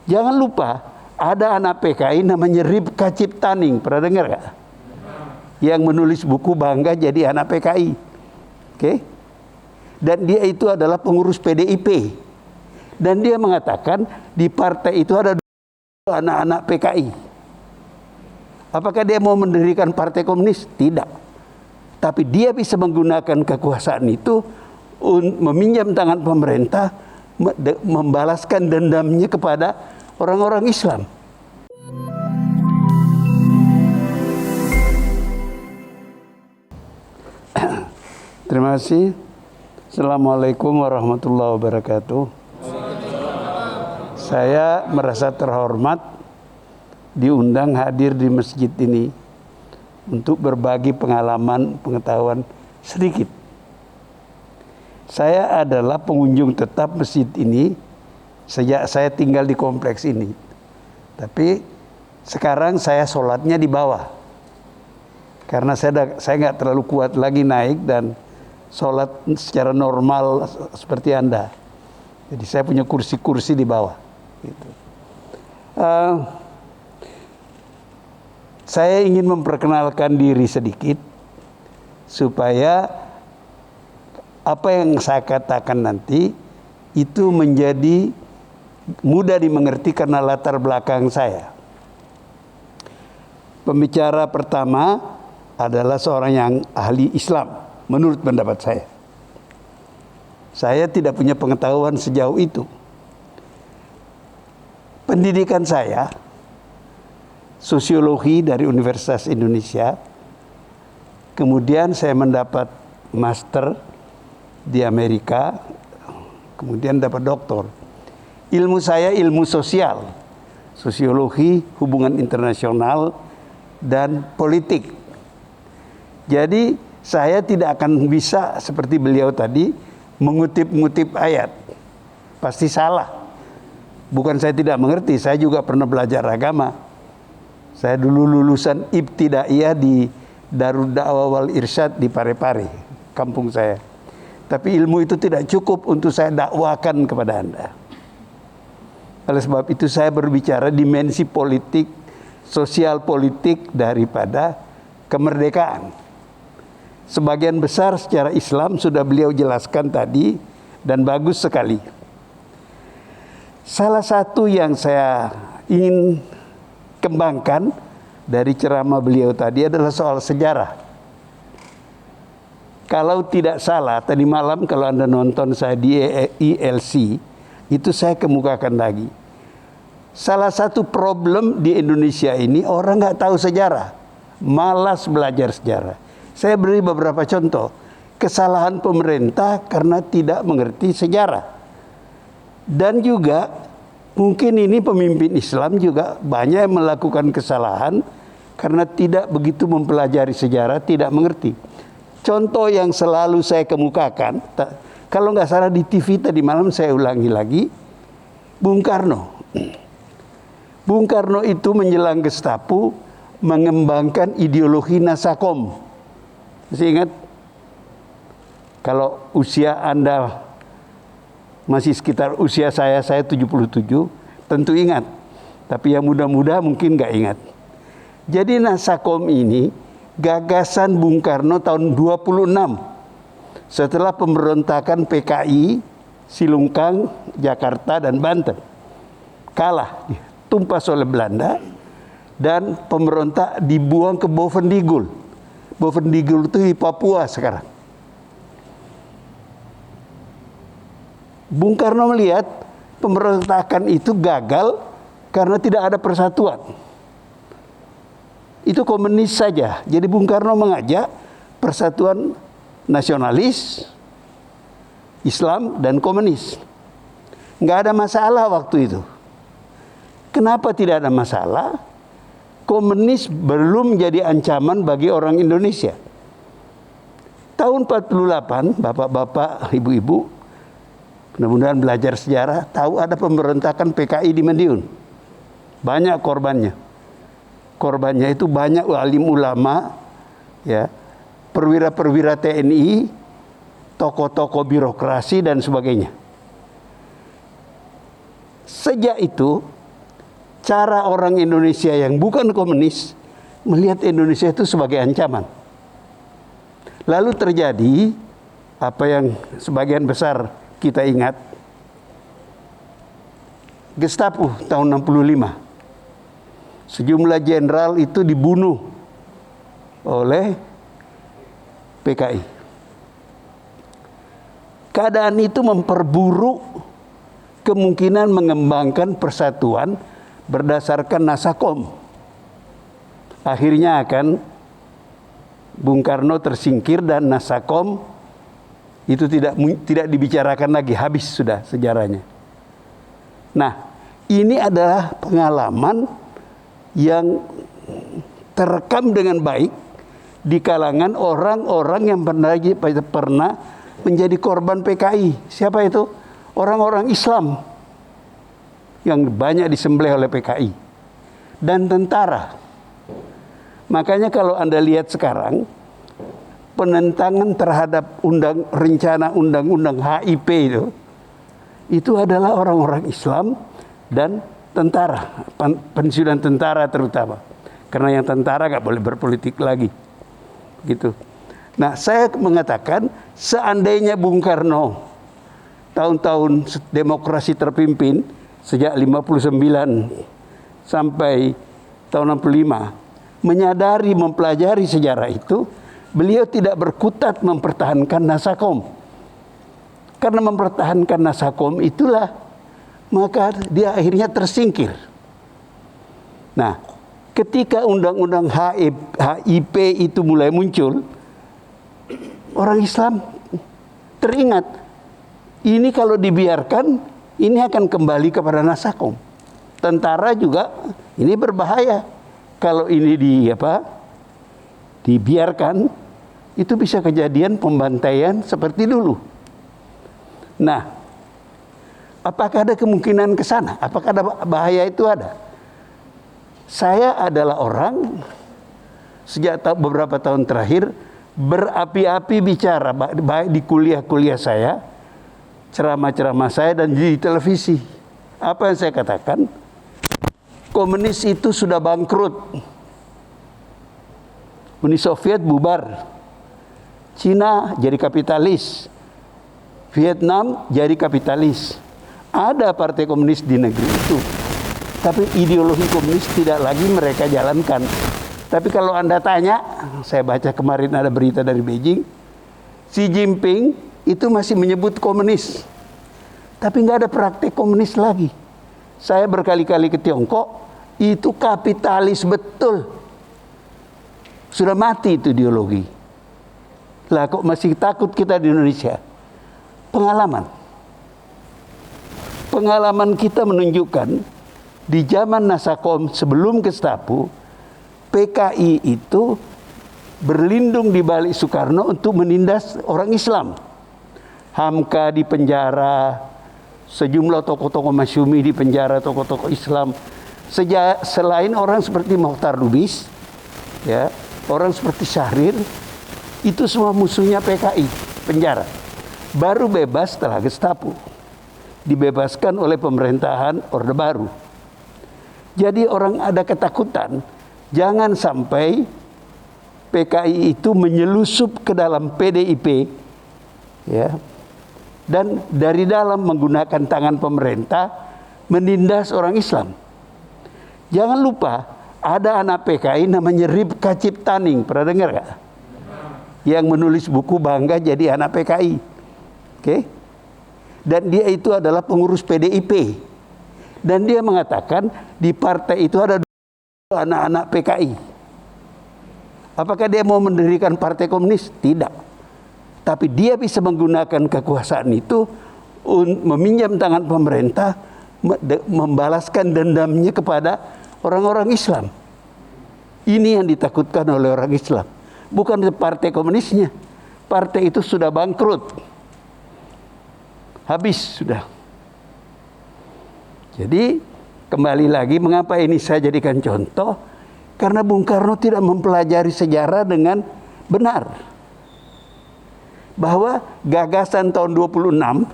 Jangan lupa ada anak PKI namanya Ripka Ciptaning, pernah dengar gak? Yang menulis buku Bangga Jadi Anak PKI. Oke? Dan dia itu adalah pengurus PDIP. Dan dia mengatakan di partai itu ada anak-anak PKI. Apakah dia mau mendirikan partai komunis? Tidak. Tapi dia bisa menggunakan kekuasaan itu meminjam tangan pemerintah, membalaskan dendamnya kepada orang-orang Islam. Terima kasih. Assalamualaikum warahmatullahi wabarakatuh. Saya merasa terhormat diundang hadir di masjid ini untuk berbagi pengalaman, pengetahuan sedikit. Saya adalah pengunjung tetap masjid ini sejak saya tinggal di kompleks ini. Tapi sekarang saya sholatnya di bawah. Karena saya nggak terlalu kuat lagi naik dan sholat secara normal seperti Anda. Jadi saya punya kursi-kursi di bawah. Gitu. Saya ingin memperkenalkan diri sedikit supaya apa yang saya katakan nanti itu menjadi mudah dimengerti karena latar belakang saya. Pembicara pertama adalah seorang yang ahli Islam menurut pendapat saya. Saya tidak punya pengetahuan sejauh itu. Pendidikan saya sosiologi dari Universitas Indonesia. Kemudian saya mendapat master di Amerika, kemudian dapat doktor. Ilmu saya ilmu sosial, sosiologi, hubungan internasional, dan politik. Jadi saya tidak akan bisa seperti beliau tadi mengutip-ngutip ayat. Pasti salah. Bukan saya tidak mengerti, saya juga pernah belajar agama. Saya dulu lulusan ibtidaiyah di Darud Da'wah wal Irsyad di Parepare, kampung saya. Tapi ilmu itu tidak cukup untuk saya dakwakan kepada Anda. Oleh sebab itu saya berbicara dimensi politik, sosial politik daripada kemerdekaan. Sebagian besar secara Islam sudah beliau jelaskan tadi dan bagus sekali. Salah satu yang saya ingin kembangkan dari ceramah beliau tadi adalah soal sejarah. Kalau tidak salah, tadi malam kalau Anda nonton saya di ILC, itu saya kemukakan lagi. Salah satu problem di Indonesia ini orang nggak tahu sejarah, malas belajar sejarah. Saya beri beberapa contoh. Kesalahan pemerintah karena tidak mengerti sejarah. Dan juga mungkin ini pemimpin Islam juga banyak yang melakukan kesalahan karena tidak begitu mempelajari sejarah, tidak mengerti. Contoh yang selalu saya kemukakan, kalau nggak salah di TV tadi malam saya ulangi lagi, Bung Karno. Bung Karno itu menjelang Gestapo mengembangkan ideologi Nasakom. Masih ingat? Kalau usia Anda masih sekitar usia saya 77, tentu ingat. Tapi yang muda-muda mungkin nggak ingat. Jadi Nasakom ini gagasan Bung Karno tahun 26. Setelah pemberontakan PKI, Silungkang, Jakarta, dan Banten. Kalah, tumpas oleh Belanda. Dan pemberontak dibuang ke Bovendigul. Bovendigul itu di Papua sekarang. Bung Karno melihat pemberontakan itu gagal karena tidak ada persatuan. Itu komunis saja. Jadi Bung Karno mengajak persatuan nasionalis, Islam, dan komunis. Nggak ada masalah waktu itu. Kenapa tidak ada masalah? Komunis belum jadi ancaman bagi orang Indonesia. Tahun 48, bapak-bapak, ibu-ibu, mudah-mudahan belajar sejarah, tahu ada pemberontakan PKI di Madiun. Banyak korbannya. Korbannya itu banyak alim ulama, ya, perwira-perwira TNI, tokoh-tokoh birokrasi dan sebagainya. Sejak itu cara orang Indonesia yang bukan komunis melihat Indonesia itu sebagai ancaman. Lalu terjadi apa yang sebagian besar kita ingat, Gestapo tahun 65. Sejumlah jenderal itu dibunuh oleh PKI. Keadaan itu memperburuk kemungkinan mengembangkan persatuan berdasarkan Nasakom. Akhirnya akan Bung Karno tersingkir dan Nasakom itu tidak dibicarakan lagi, habis sudah sejarahnya. Nah, ini adalah pengalaman yang terekam dengan baik di kalangan orang-orang yang pernah menjadi korban PKI. Siapa itu? Orang-orang Islam yang banyak disembelih oleh PKI dan tentara. Makanya kalau Anda lihat sekarang, penentangan terhadap rencana undang-undang HIP itu adalah orang-orang Islam dan tentara, pensiunan tentara terutama. Karena yang tentara nggak boleh berpolitik lagi. Gitu. Nah, saya mengatakan seandainya Bung Karno tahun-tahun demokrasi terpimpin sejak 59 sampai tahun 65 menyadari, mempelajari sejarah itu, beliau tidak berkutat mempertahankan Nasakom. Karena mempertahankan Nasakom itulah maka dia akhirnya tersingkir. Nah, ketika undang-undang HIP itu mulai muncul, orang Islam teringat, ini kalau dibiarkan, ini akan kembali kepada Nasakom. Tentara juga, ini berbahaya. Kalau ini dibiarkan, itu bisa kejadian pembantaian seperti dulu. Nah, apakah ada kemungkinan ke sana? Apakah ada bahaya itu ada? Saya adalah orang sejak beberapa tahun terakhir berapi-api bicara, baik di kuliah-kuliah saya, ceramah-ceramah saya, dan di televisi. Apa yang saya katakan? Komunis itu sudah bangkrut. Uni Soviet bubar. Cina jadi kapitalis. Vietnam jadi kapitalis. Ada partai komunis di negeri itu. Tapi ideologi komunis tidak lagi mereka jalankan. Tapi kalau Anda tanya, saya baca kemarin ada berita dari Beijing, Xi Jinping itu masih menyebut komunis. Tapi nggak ada praktek komunis lagi. Saya berkali-kali ke Tiongkok, itu kapitalis betul. Sudah mati itu ideologi. Lah kok masih takut kita di Indonesia? Pengalaman kita menunjukkan di zaman Nasakom sebelum Gestapo, PKI itu berlindung di balik Soekarno untuk menindas orang Islam. Hamka di penjara, sejumlah tokoh-tokoh Masyumi di penjara, tokoh-tokoh Islam. Selain orang seperti Mokhtar Lubis, ya, orang seperti Syahrir, itu semua musuhnya PKI, penjara. Baru bebas setelah Gestapo. Dibebaskan oleh pemerintahan Orde Baru. Jadi orang ada ketakutan, jangan sampai PKI itu menyelusup ke dalam PDIP, ya, dan dari dalam menggunakan tangan pemerintah menindas orang Islam. Jangan lupa ada anak PKI namanya Ripka Ciptaning, pernah dengar gak? Yang menulis buku Bangga Jadi Anak PKI. Oke? Dan dia itu adalah pengurus PDIP. Dan dia mengatakan di partai itu ada anak-anak PKI. Apakah dia mau mendirikan partai komunis? Tidak. Tapi dia bisa menggunakan kekuasaan itu meminjam tangan pemerintah, membalaskan dendamnya kepada orang-orang Islam. Ini yang ditakutkan oleh orang Islam. Bukan partai komunisnya. Partai itu sudah bangkrut. Habis sudah. Jadi kembali lagi mengapa ini saya jadikan contoh? Karena Bung Karno tidak mempelajari sejarah dengan benar. Bahwa gagasan tahun 26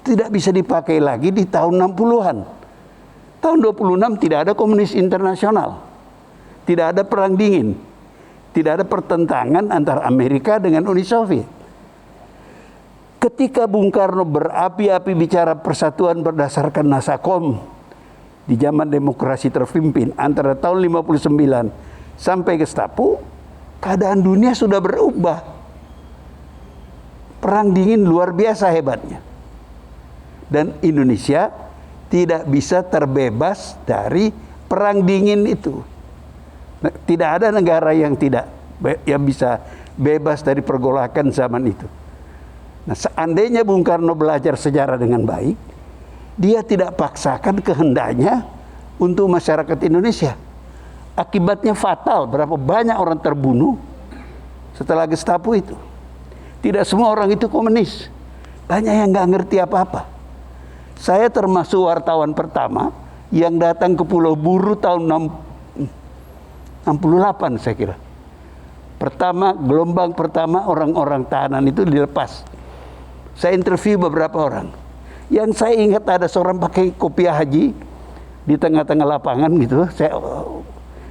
tidak bisa dipakai lagi di tahun 60-an. Tahun 26 tidak ada komunis internasional. Tidak ada perang dingin. Tidak ada pertentangan antara Amerika dengan Uni Soviet. Ketika Bung Karno berapi-api bicara persatuan berdasarkan Nasakom di zaman demokrasi terpimpin antara tahun 59 sampai Gestapo, keadaan dunia sudah berubah. Perang dingin luar biasa hebatnya. Dan Indonesia tidak bisa terbebas dari perang dingin itu. Tidak ada negara yang bisa bebas dari pergolakan zaman itu. Nah, seandainya Bung Karno belajar sejarah dengan baik, dia tidak paksakan kehendaknya untuk masyarakat Indonesia. Akibatnya fatal, berapa banyak orang terbunuh setelah Gestapo itu. Tidak semua orang itu komunis. Banyak yang nggak ngerti apa-apa. Saya termasuk wartawan pertama yang datang ke Pulau Buru tahun 68 saya kira. Gelombang pertama orang-orang tahanan itu dilepas. Saya interview beberapa orang. Yang saya ingat ada seorang pakai kopiah haji di tengah-tengah lapangan gitu.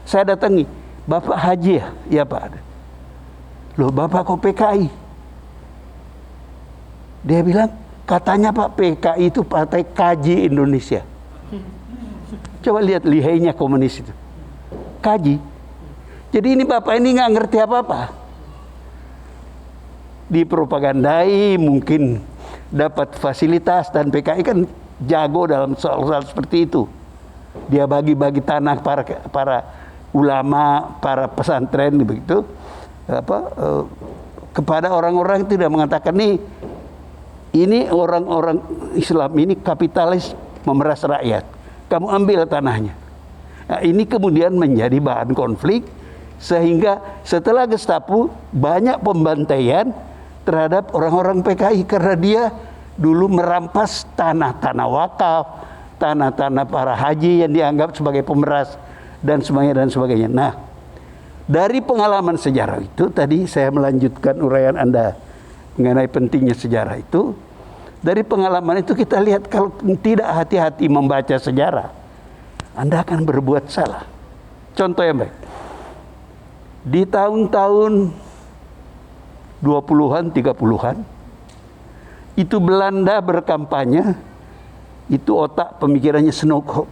Saya datangi, Bapak Haji ya? Ya Pak. Loh Bapak kok PKI? Dia bilang, katanya Pak PKI itu Partai Kaji Indonesia. Coba lihat lihainya komunis itu. Kaji. Jadi ini Bapak ini nggak ngerti apa-apa. Dipropagandai, mungkin dapat fasilitas, dan PKI kan jago dalam soal-soal seperti itu. Dia bagi-bagi tanah para ulama, para pesantren begitu, kepada orang-orang yang tidak mengatakan ini orang-orang Islam ini kapitalis memeras rakyat. Kamu ambil tanahnya. Nah, ini kemudian menjadi bahan konflik, sehingga setelah Gestapo banyak pembantaian terhadap orang-orang PKI karena dia dulu merampas tanah-tanah wakaf, tanah-tanah para haji yang dianggap sebagai pemeras dan sebagainya. Nah, dari pengalaman sejarah itu tadi saya melanjutkan uraian Anda mengenai pentingnya sejarah itu. Dari pengalaman itu kita lihat kalau tidak hati-hati membaca sejarah, Anda akan berbuat salah. Contoh yang baik. Di tahun-tahun 20-an, 30-an, itu Belanda berkampanye, itu otak pemikirannya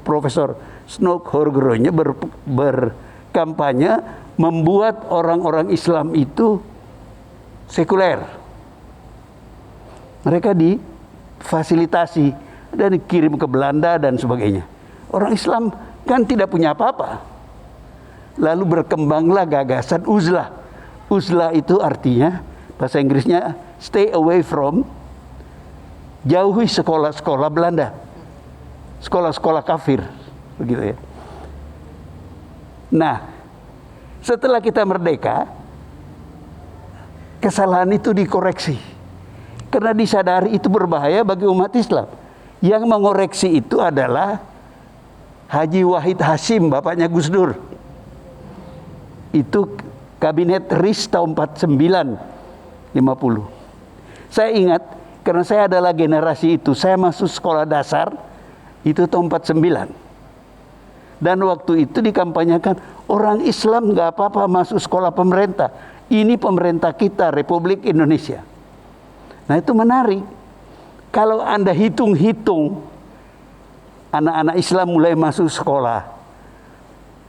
Profesor Snoeck-Horgeroonya berkampanye membuat orang-orang Islam itu sekuler. Mereka difasilitasi dan dikirim ke Belanda dan sebagainya. Orang Islam kan tidak punya apa-apa. Lalu berkembanglah gagasan uzlah. Uzlah itu artinya, bahasa Inggrisnya stay away from, jauhi sekolah-sekolah Belanda, sekolah-sekolah kafir, begitu ya. Nah, setelah kita merdeka, kesalahan itu dikoreksi, karena disadari itu berbahaya bagi umat Islam. Yang mengoreksi itu adalah Haji Wahid Hasyim, bapaknya Gus Dur. Itu kabinet RIS tahun 49-50. Saya ingat karena saya adalah generasi itu. Saya masuk sekolah dasar itu tahun 49. Dan waktu itu dikampanyekan orang Islam nggak apa-apa masuk sekolah pemerintah. Ini pemerintah kita, Republik Indonesia. Nah, itu menarik. Kalau Anda hitung-hitung anak-anak Islam mulai masuk sekolah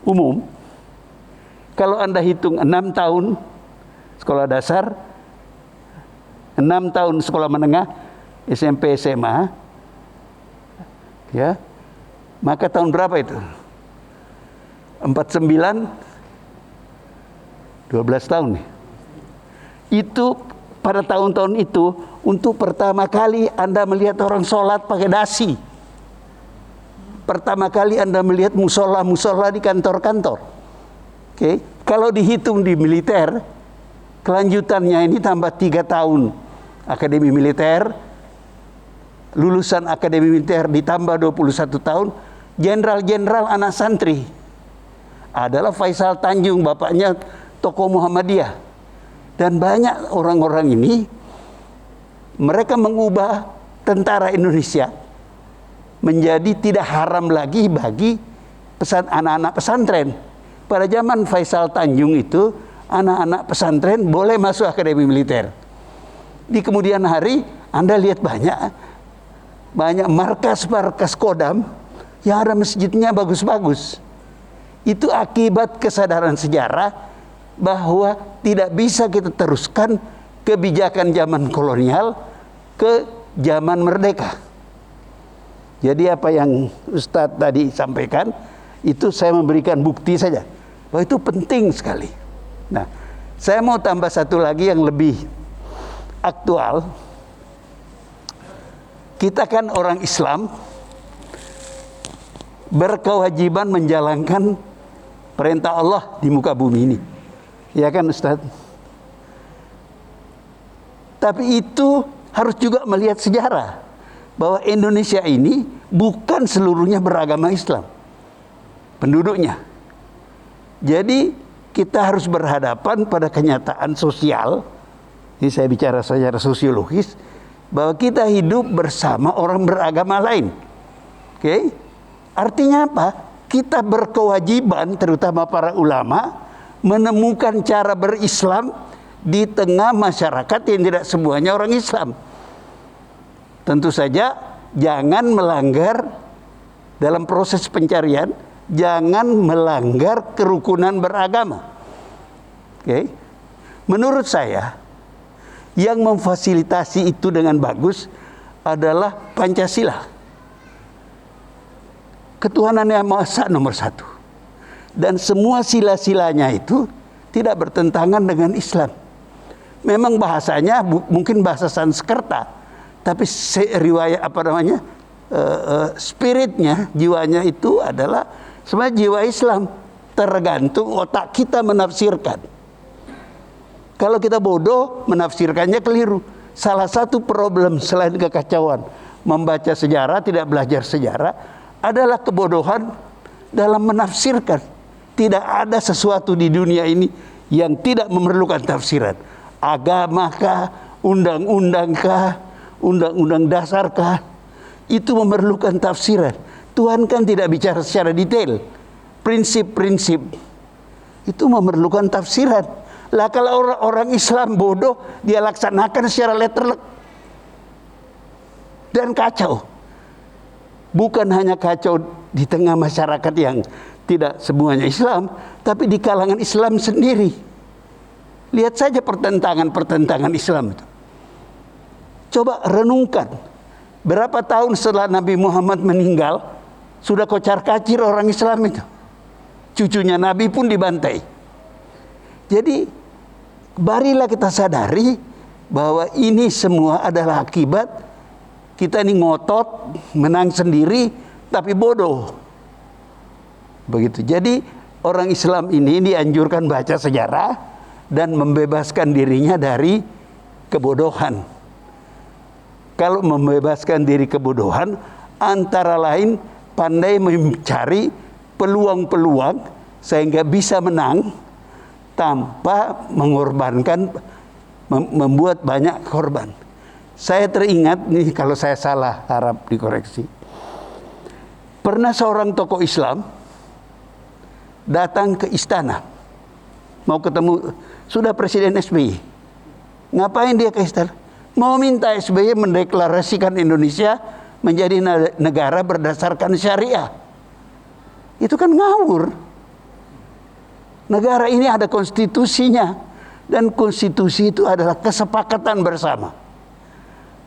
umum, kalau Anda hitung 6 tahun sekolah dasar, 6 tahun sekolah menengah, SMP, SMA, ya, maka tahun berapa itu? 49, 12 tahun. Itu pada tahun-tahun itu, untuk pertama kali Anda melihat orang sholat pakai dasi. Pertama kali Anda melihat musola-musola di kantor-kantor. Oke, kalau dihitung di militer, kelanjutannya ini tambah 3 tahun akademi militer, lulusan akademi militer ditambah 21 tahun, jenderal-jenderal anak santri adalah Faisal Tanjung, bapaknya tokoh Muhammadiyah. Dan banyak orang-orang ini, mereka mengubah tentara Indonesia menjadi tidak haram lagi bagi anak-anak pesantren. Pada zaman Faisal Tanjung itu, anak-anak pesantren boleh masuk akademi militer. Di kemudian hari, Anda lihat banyak markas-markas Kodam yang ada masjidnya bagus-bagus. Itu akibat kesadaran sejarah bahwa tidak bisa kita teruskan kebijakan zaman kolonial ke zaman merdeka. Jadi apa yang Ustadz tadi sampaikan, itu saya memberikan bukti saja bahwa itu penting sekali. Nah, saya mau tambah satu lagi yang lebih aktual. Kita kan orang Islam berkewajiban menjalankan perintah Allah di muka bumi ini. Ya kan Ustadz? Tapi itu harus juga melihat sejarah bahwa Indonesia ini bukan seluruhnya beragama Islam penduduknya. Jadi kita harus berhadapan pada kenyataan sosial. Ini saya bicara secara sosiologis, bahwa kita hidup bersama orang beragama lain. Oke? Artinya apa? Kita berkewajiban, terutama para ulama, menemukan cara berislam di tengah masyarakat yang tidak semuanya orang Islam. Tentu saja jangan melanggar dalam proses pencarian, jangan melanggar kerukunan beragama. Oke? Menurut saya, yang memfasilitasi itu dengan bagus adalah Pancasila. Ketuhanan Yang Maha Esa nomor 1. Dan semua sila-silanya itu tidak bertentangan dengan Islam. Memang bahasanya mungkin bahasa Sanskerta, tapi riwayat spiritnya, jiwanya itu adalah sebenarnya jiwa Islam. Tergantung otak kita menafsirkan. Kalau kita bodoh, menafsirkannya keliru. Salah satu problem selain kekacauan membaca sejarah, tidak belajar sejarah, adalah kebodohan dalam menafsirkan. Tidak ada sesuatu di dunia ini yang tidak memerlukan tafsiran. Agamakah, undang-undangkah, undang-undang dasarkah, itu memerlukan tafsiran. Tuhan kan tidak bicara secara detail. Prinsip-prinsip itu memerlukan tafsiran. Lah kalau orang Islam bodoh, dia laksanakan secara letterlek dan kacau. Bukan hanya kacau di tengah masyarakat yang tidak semuanya Islam, tapi di kalangan Islam sendiri. Lihat saja pertentangan Islam itu. Coba renungkan, berapa tahun setelah Nabi Muhammad meninggal, sudah kocar-kacir orang Islam itu. Cucunya Nabi pun dibantai. Jadi, marilah kita sadari bahwa ini semua adalah akibat kita ini ngotot, menang sendiri, tapi bodoh. Begitu. Jadi orang Islam ini dianjurkan baca sejarah dan membebaskan dirinya dari kebodohan. Kalau membebaskan diri kebodohan, antara lain pandai mencari peluang-peluang sehingga bisa menang tanpa mengorbankan, membuat banyak korban. Saya teringat nih, kalau saya salah harap dikoreksi. Pernah seorang tokoh Islam datang ke istana, mau ketemu, sudah Presiden SBY. Ngapain dia ke istana? Mau minta SBY mendeklarasikan Indonesia menjadi negara berdasarkan syariah. Itu kan ngawur. Negara ini ada konstitusinya, dan konstitusi itu adalah kesepakatan bersama.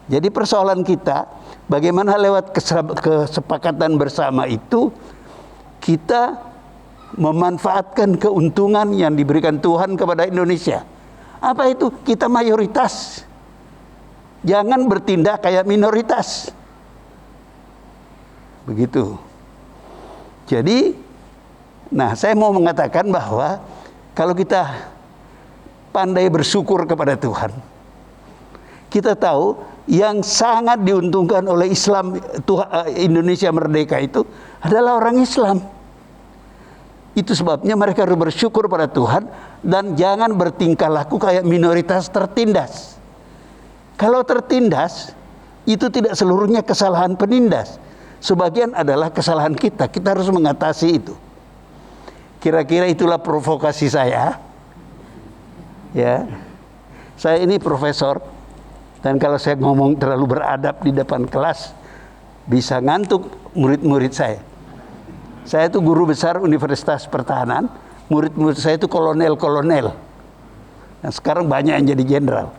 Jadi persoalan kita, bagaimana lewat kesepakatan bersama itu kita memanfaatkan keuntungan yang diberikan Tuhan kepada Indonesia. Apa itu? Kita mayoritas. Jangan bertindak kayak minoritas. Begitu. Jadi, nah saya mau mengatakan bahwa kalau kita pandai bersyukur kepada Tuhan, kita tahu yang sangat diuntungkan oleh Islam, Indonesia merdeka itu adalah orang Islam. Itu sebabnya mereka harus bersyukur pada Tuhan dan jangan bertingkah laku kayak minoritas tertindas. Kalau tertindas, itu tidak seluruhnya kesalahan penindas. Sebagian adalah kesalahan kita. Kita harus mengatasi itu. Kira-kira itulah provokasi saya. Ya. Saya ini profesor, dan kalau saya ngomong terlalu beradab di depan kelas, bisa ngantuk murid-murid saya. Saya itu guru besar Universitas Pertahanan, murid-murid saya itu kolonel-kolonel. Nah, sekarang banyak yang jadi jenderal.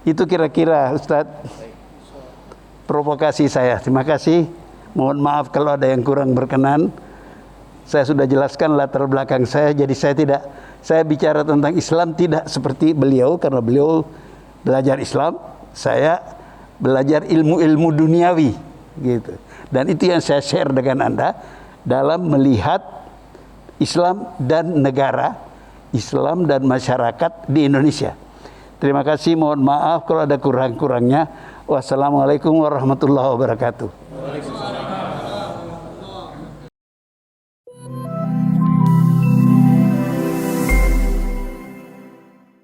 Itu kira-kira Ustadz provokasi saya. Terima kasih. Mohon maaf kalau ada yang kurang berkenan. Saya sudah jelaskan latar belakang saya, jadi saya bicara tentang Islam tidak seperti beliau, karena beliau belajar Islam, saya belajar ilmu-ilmu duniawi gitu. Dan itu yang saya share dengan Anda dalam melihat Islam dan negara, Islam dan masyarakat di Indonesia. Terima kasih, mohon maaf kalau ada kurang-kurangnya. Wassalamualaikum warahmatullahi wabarakatuh.